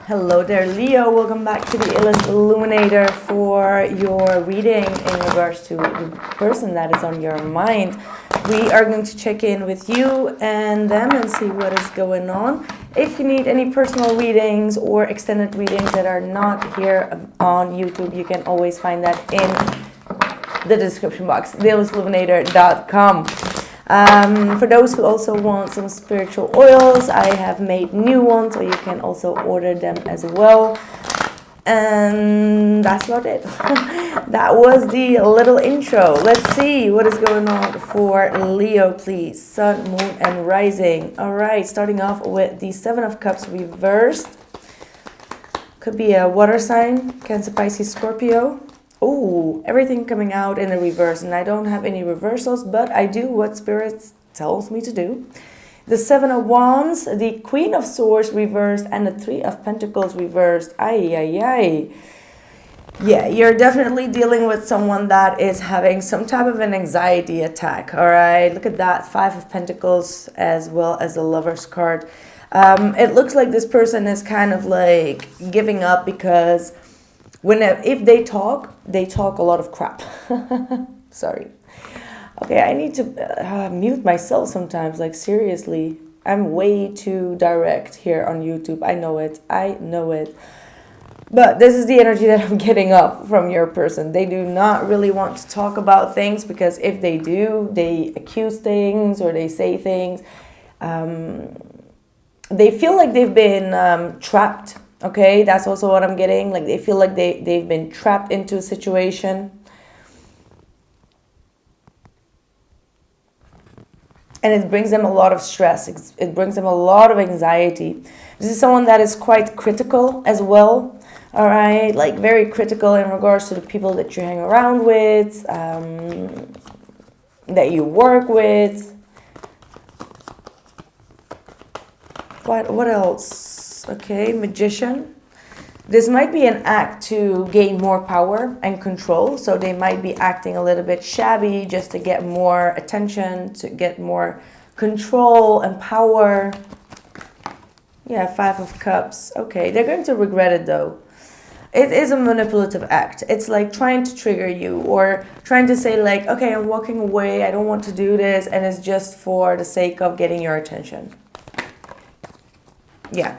Hello there, Leo. Welcome back to the Illest Illuminator for your reading in regards to the person that is on your mind. We are going to check in with you and them and see what is going on. If you need any personal readings or extended readings that are not here on YouTube, you can always find that in the description box, theillestilluminator.com. For those who also want some spiritual oils, I have made new ones, so you can also order them as well. And that's about it. That was the little intro. Let's see what is going on for Leo, please. Sun, Moon, and Rising. All right, starting off with the Seven of Cups reversed. Could be a water sign, Cancer, Pisces, Scorpio. Oh, everything coming out in a reverse, and I don't have any reversals, but I do what Spirit tells me to do. The Seven of Wands, the Queen of Swords reversed, and the Three of Pentacles reversed. Ay, ay, ay. Yeah, you're definitely dealing with someone that is having some type of an anxiety attack, all right? Look at that, Five of Pentacles as well as the Lover's card. It looks like this person is kind of like giving up because if they talk a lot of crap. Sorry. Okay, I need to mute myself sometimes, like seriously. I'm way too direct here on YouTube. I know it. But this is the energy that I'm getting up from your person. They do not really want to talk about things because if they do, they accuse things or they say things. They feel like they've been trapped. Okay, that's also what I'm getting. Like they feel like they've been trapped into a situation. And it brings them a lot of stress. It brings them a lot of anxiety. This is someone that is quite critical as well. All right, like very critical in regards to the people that you hang around with, that you work with. What else? Okay, Magician. This might be an act to gain more power and control. So they might be acting a little bit shabby just to get more attention, to get more control and power. Yeah, Five of Cups. Okay, they're going to regret it though. It is a manipulative act. It's like trying to trigger you or trying to say like, okay, I'm walking away. I don't want to do this. And it's just for the sake of getting your attention. Yeah.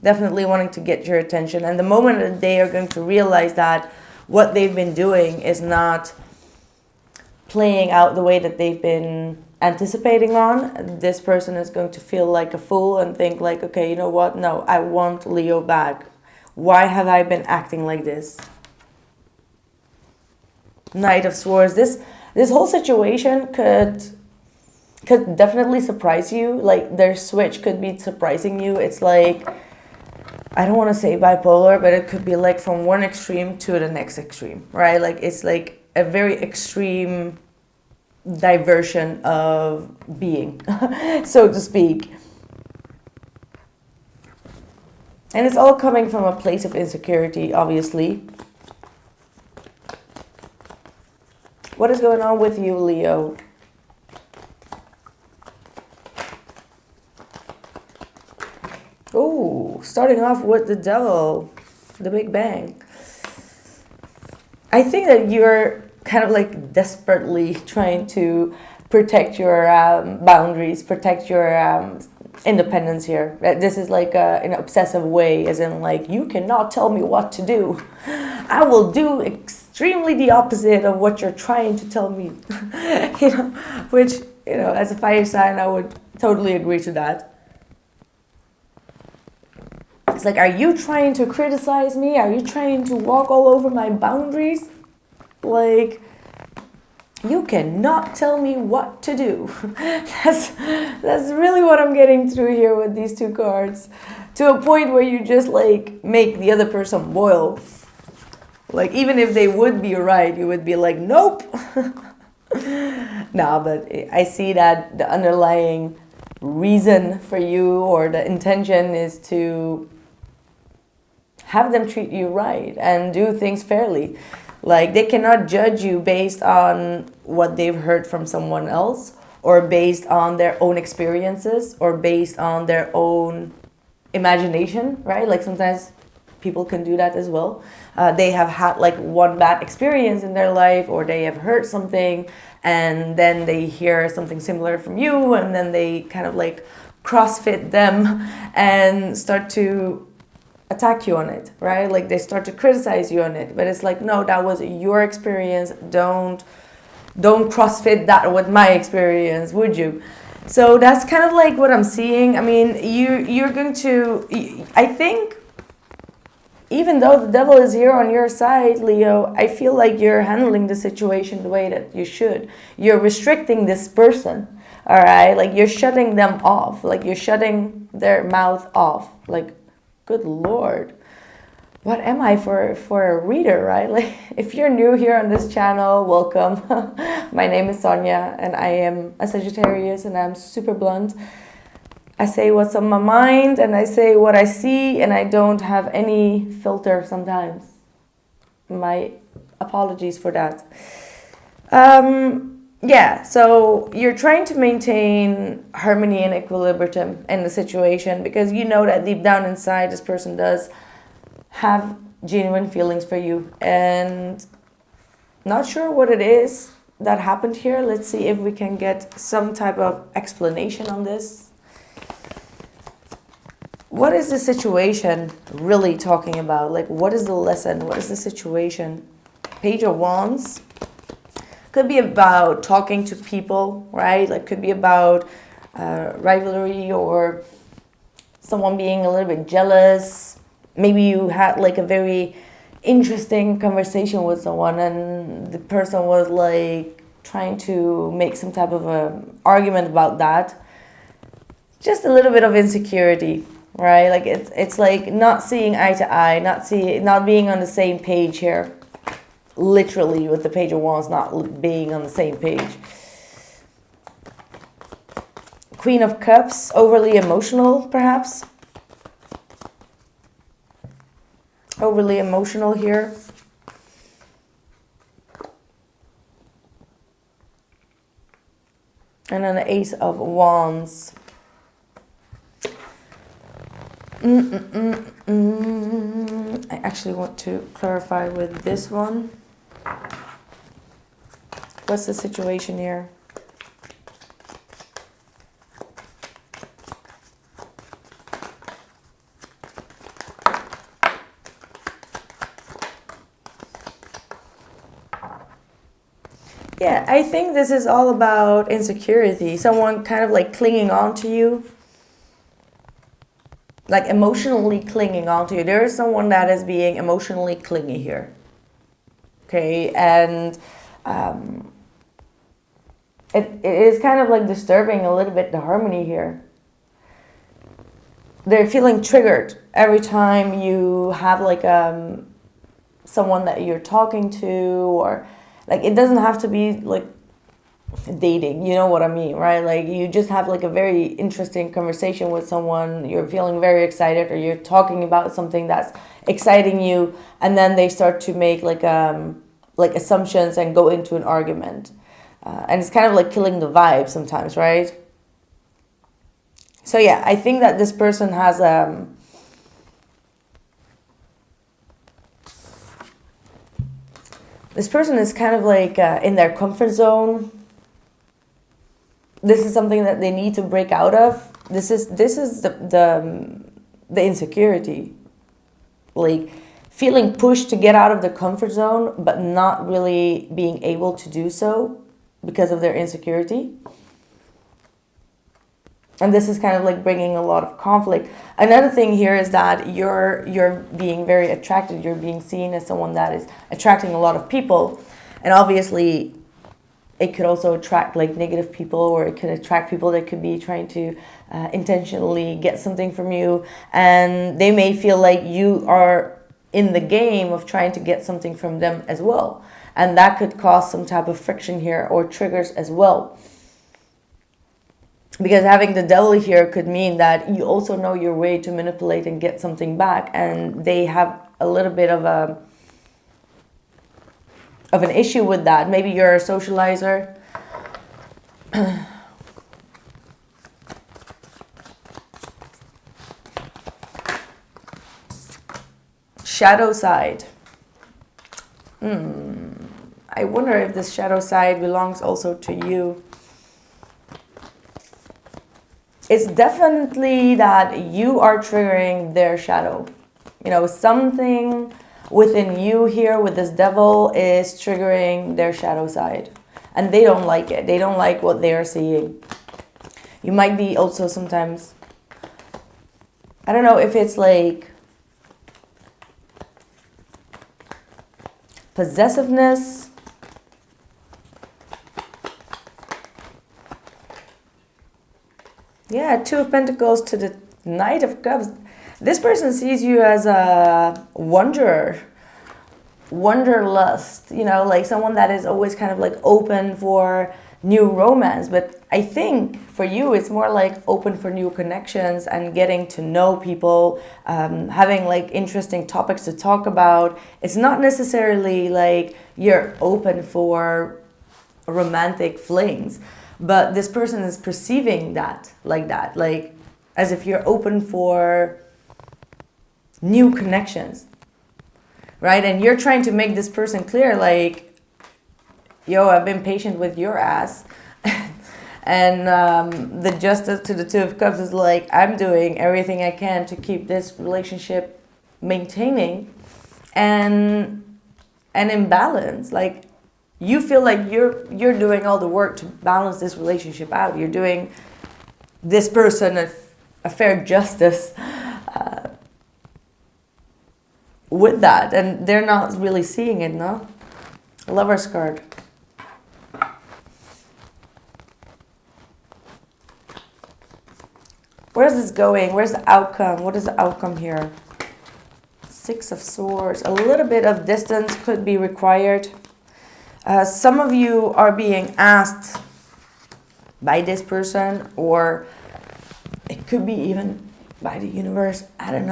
Definitely wanting to get your attention. And the moment that they are going to realize that what they've been doing is not playing out the way that they've been anticipating on, this person is going to feel like a fool and think like, okay, you know what? No, I want Leo back. Why have I been acting like this? Knight of Swords. This whole situation could definitely surprise you. Like their switch could be surprising you. It's like, I don't want to say bipolar, but it could be like from one extreme to the next extreme, right? Like it's like a very extreme diversion of being, so to speak. And it's all coming from a place of insecurity, obviously. What is going on with you, Leo? Oh, starting off with the Devil, the Big Bang. I think that you're kind of like desperately trying to protect your boundaries, protect your independence here. This is like in an obsessive way, as in like, you cannot tell me what to do. I will do extremely the opposite of what you're trying to tell me. Which, as a fire sign, I would totally agree to that. It's like, are you trying to criticize me? Are you trying to walk all over my boundaries? Like, you cannot tell me what to do. That's really what I'm getting through here with these two cards. To a point where you just like make the other person boil. Like, even if they would be right, you would be like, nope. No, but I see that the underlying reason for you or the intention is to have them treat you right and do things fairly. Like, they cannot judge you based on what they've heard from someone else or based on their own experiences or based on their own imagination, right? Like sometimes people can do that as well. They have had like one bad experience in their life, or they have heard something and then they hear something similar from you, and then they kind of like crossfit them and start to attack you on it, right? Like they start to criticize you on it, but it's like, no, that was your experience. Don't crossfit that with my experience, would you? So that's kind of like what I'm seeing. I mean, you're going to, I think, even though the devil is here on your side, Leo, I feel like you're handling the situation the way that you should. You're restricting this person, all right? Like you're shutting them off, like you're shutting their mouth off. Like, good Lord, what am I for a reader, right? Like, if you're new here on this channel, welcome. My name is Sonia, and I am a Sagittarius, and I'm super blunt. I say what's on my mind, and I say what I see, and I don't have any filter sometimes. My apologies for that. Yeah, so you're trying to maintain harmony and equilibrium in the situation, because you know that deep down inside this person does have genuine feelings for you, and not sure what it is that happened here. Let's see if we can get some type of explanation on this. What is the situation really talking about? Like, what is the lesson? What is the situation? Page of Wands. Could be about talking to people, right? Like, could be about rivalry or someone being a little bit jealous. Maybe you had like a very interesting conversation with someone, and the person was like trying to make some type of a argument about that. Just a little bit of insecurity, right? Like it's like not seeing eye to eye, not being on the same page here. Literally, with the Page of Wands, not being on the same page. Queen of Cups, overly emotional, perhaps. Overly emotional here. And then the Ace of Wands. I actually want to clarify with this one. What's the situation here? Yeah, I think this is all about insecurity. Someone kind of like clinging on to you. Like emotionally clinging on to you. There is someone that is being emotionally clingy here. Okay, and it is kind of like disturbing a little bit the harmony here. They're feeling triggered every time you have like someone that you're talking to, or like it doesn't have to be like dating, you know what I mean, right? Like you just have like a very interesting conversation with someone, you're feeling very excited, or you're talking about something that's exciting you, and then they start to make like assumptions and go into an argument, and it's kind of like killing the vibe sometimes, right? So yeah, I think that this person has this person is kind of like in their comfort zone. This is something that they need to break out of. This is the insecurity, like feeling pushed to get out of the comfort zone, but not really being able to do so because of their insecurity. And this is kind of like bringing a lot of conflict. Another thing here is that you're being very attracted. You're being seen as someone that is attracting a lot of people, and obviously it could also attract like negative people, or it could attract people that could be trying to intentionally get something from you, and they may feel like you are in the game of trying to get something from them as well, and that could cause some type of friction here or triggers as well. Because having the devil here could mean that you also know your way to manipulate and get something back, and they have a little bit of an issue with that. Maybe you're a socializer. shadow side. I wonder if this shadow side belongs also to you. It's definitely that you are triggering their shadow. You know, something within you here with this devil is triggering their shadow side. And they don't like it. They don't like what they are seeing. You might be also sometimes, I don't know if it's like possessiveness. Yeah, Two of Pentacles to the Knight of Cups. This person sees you as a wanderer, wanderlust, you know, like someone that is always kind of like open for new romance. But I think for you, it's more like open for new connections and getting to know people, having like interesting topics to talk about. It's not necessarily like you're open for romantic flings. But this person is perceiving that, like as if you're open for new connections, right? And you're trying to make this person clear, like, yo, I've been patient with your ass. And the Justice to the Two of Cups is like, I'm doing everything I can to keep this relationship maintaining and in balance. Like, you feel like you're doing all the work to balance this relationship out. You're doing this person a fair justice with that. And they're not really seeing it, no? Lover's card. Where's this going? Where's the outcome? What is the outcome here? Six of Swords. A little bit of distance could be required. Some of you are being asked by this person, or it could be even by the universe. I don't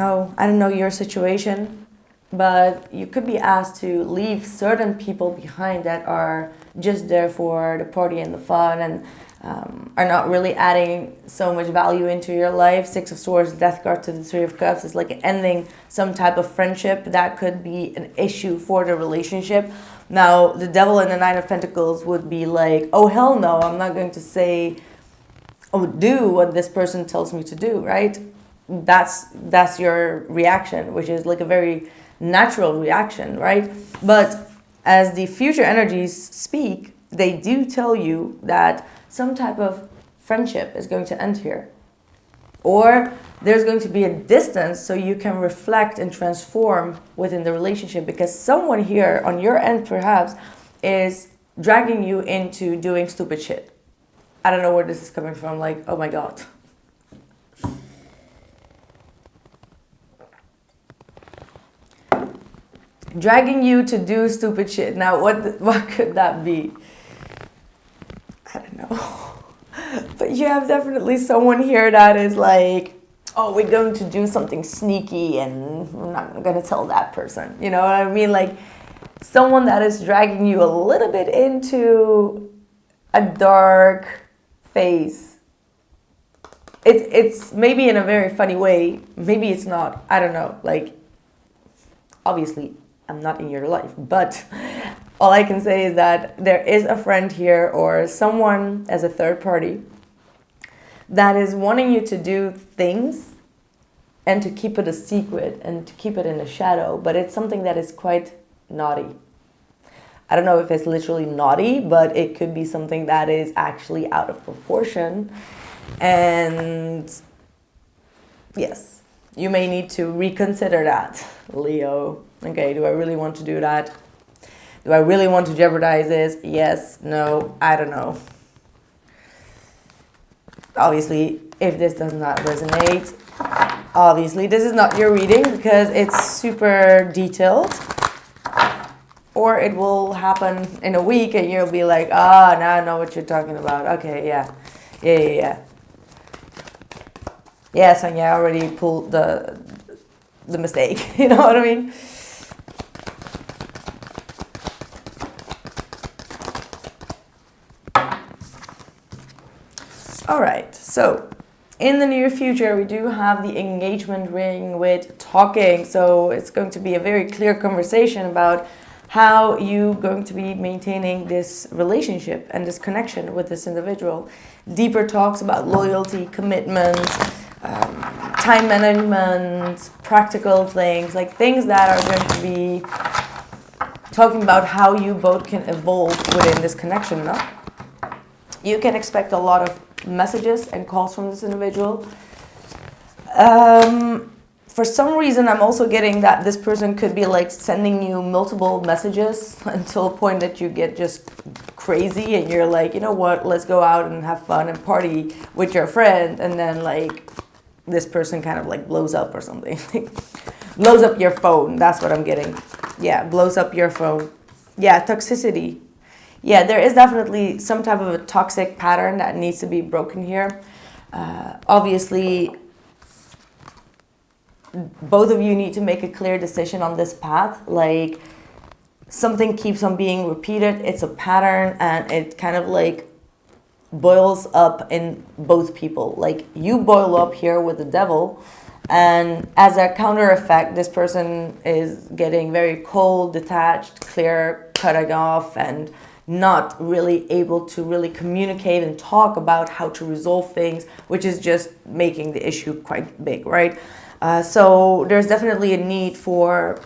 know your situation, but you could be asked to leave certain people behind that are just there for the party and the fun and are not really adding so much value into your life. Six of Swords, Death card to the Three of Cups is like ending some type of friendship that could be an issue for the relationship. Now, the Devil and the Nine of Pentacles would be like, oh, hell no, I'm not going to say, oh, do what this person tells me to do, right? That's your reaction, which is like a very natural reaction, right? But as the future energies speak, they do tell you that some type of friendship is going to end here. Or there's going to be a distance so you can reflect and transform within the relationship, because someone here on your end perhaps is dragging you into doing stupid shit. I don't know where this is coming from, like, oh my God. Dragging you to do stupid shit. Now, what could that be? I don't know. But you have definitely someone here that is like, oh, we're going to do something sneaky and we're not going to tell that person. You know what I mean? Like someone that is dragging you a little bit into a dark phase. It's maybe in a very funny way. Maybe it's not. I don't know. Like, obviously, I'm not in your life. But all I can say is that there is a friend here or someone as a third party that is wanting you to do things and to keep it a secret and to keep it in the shadow. But it's something that is quite naughty. I don't know if it's literally naughty, but it could be something that is actually out of proportion. And yes, you may need to reconsider that, Leo. Okay, do I really want to do that? Do I really want to jeopardize this? Yes, no, I don't know. Obviously, if this does not resonate, obviously this is not your reading because it's super detailed. Or it will happen in a week and you'll be like, now I know what you're talking about. Okay, yeah. Yeah, Sonia, I already pulled the mistake. You know what I mean? All right, so In the near future, we do have the engagement ring with talking. So it's going to be a very clear conversation about how you're going to be maintaining this relationship and this connection with this individual. Deeper talks about loyalty, commitment, time management, practical things, like things that are going to be talking about how you both can evolve within this connection. No? You can expect a lot of messages and calls from this individual. For some reason, I'm also getting that this person could be like sending you multiple messages until a point that you get just crazy and you're like, you know what, let's go out and have fun and party with your friend. And then like this person kind of like blows up or something. Blows up your phone. That's what I'm getting. Yeah, blows up your phone. Yeah, toxicity. Yeah, there is definitely some type of a toxic pattern that needs to be broken here. Obviously, both of you need to make a clear decision on this path. Like, something keeps on being repeated. It's a pattern, and it kind of like boils up in both people. Like, you boil up here with the devil, and as a counter effect, this person is getting very cold, detached, clear, cutting off, and not really able to really communicate and talk about how to resolve things, which is just making the issue quite big, right? So there's definitely a need for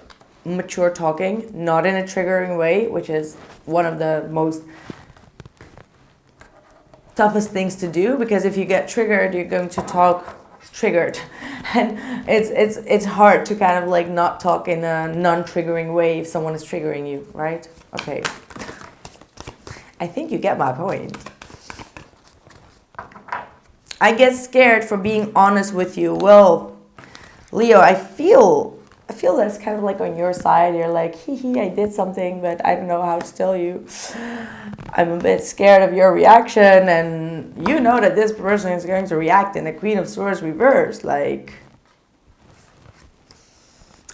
mature talking, not in a triggering way, which is one of the most toughest things to do, because if you get triggered, you're going to talk triggered, and it's hard to kind of like not talk in a non-triggering way if someone is triggering you, right? Okay. I think you get my point. I get scared for being honest with you. Well, Leo, I feel that's kind of like on your side. You're like, hee, I did something, but I don't know how to tell you. I'm a bit scared of your reaction, and you know that this person is going to react in the Queen of Swords reverse. Like,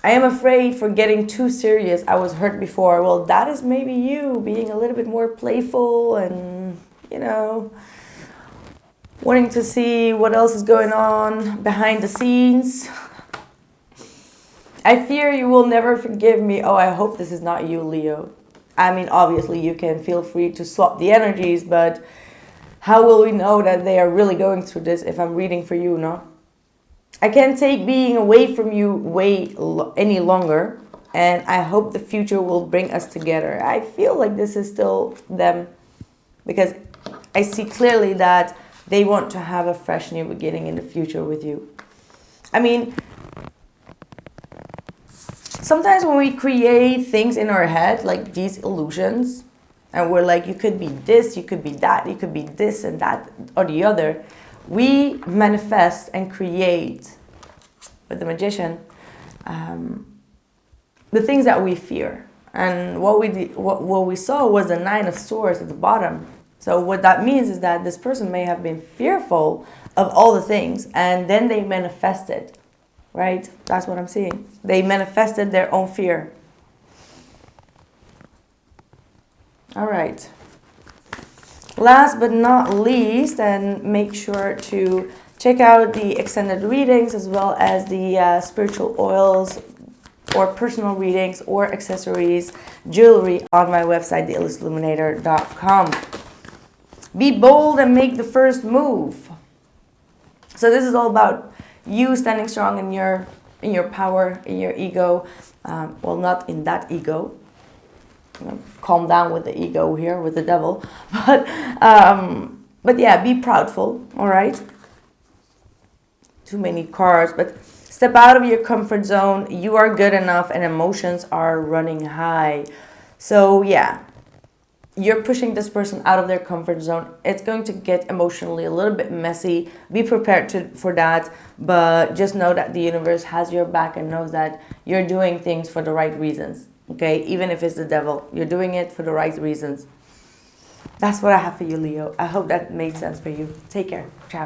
I am afraid for getting too serious. I was hurt before. Well, that is maybe you being a little bit more playful and, you know, wanting to see what else is going on behind the scenes. I fear you will never forgive me. Oh, I hope this is not you, Leo. I mean, obviously you can feel free to swap the energies, but how will we know that they are really going through this if I'm reading for you, no? I can't take being away from you any longer, and I hope the future will bring us together. I feel like this is still them, because I see clearly that they want to have a fresh new beginning in the future with you. I mean, sometimes when we create things in our head, like these illusions, and we're like, you could be this, you could be that, you could be this and that or the other, we manifest and create with the magician the things that we fear. And what we saw was the 9 of Swords at the bottom. So what that means is that this person may have been fearful of all the things, and then they manifested, right? That's what I'm seeing. They manifested their own fear. All right. Last but not least, and make sure to check out the extended readings as well as the spiritual oils or personal readings or accessories, jewelry on my website, theillestluminator.com. Be bold and make the first move. So this is all about you standing strong in your power, in your ego. Well, not in that ego. Calm down with the ego here, with the devil. But yeah, be proudful, all right? Too many cards, but step out of your comfort zone. You are good enough, and emotions are running high. So yeah, you're pushing this person out of their comfort zone. It's going to get emotionally a little bit messy. Be prepared for that, but just know that the universe has your back and knows that you're doing things for the right reasons. Okay, even if it's the devil, you're doing it for the right reasons. That's what I have for you, Leo. I hope that made sense for you. Take care. Ciao.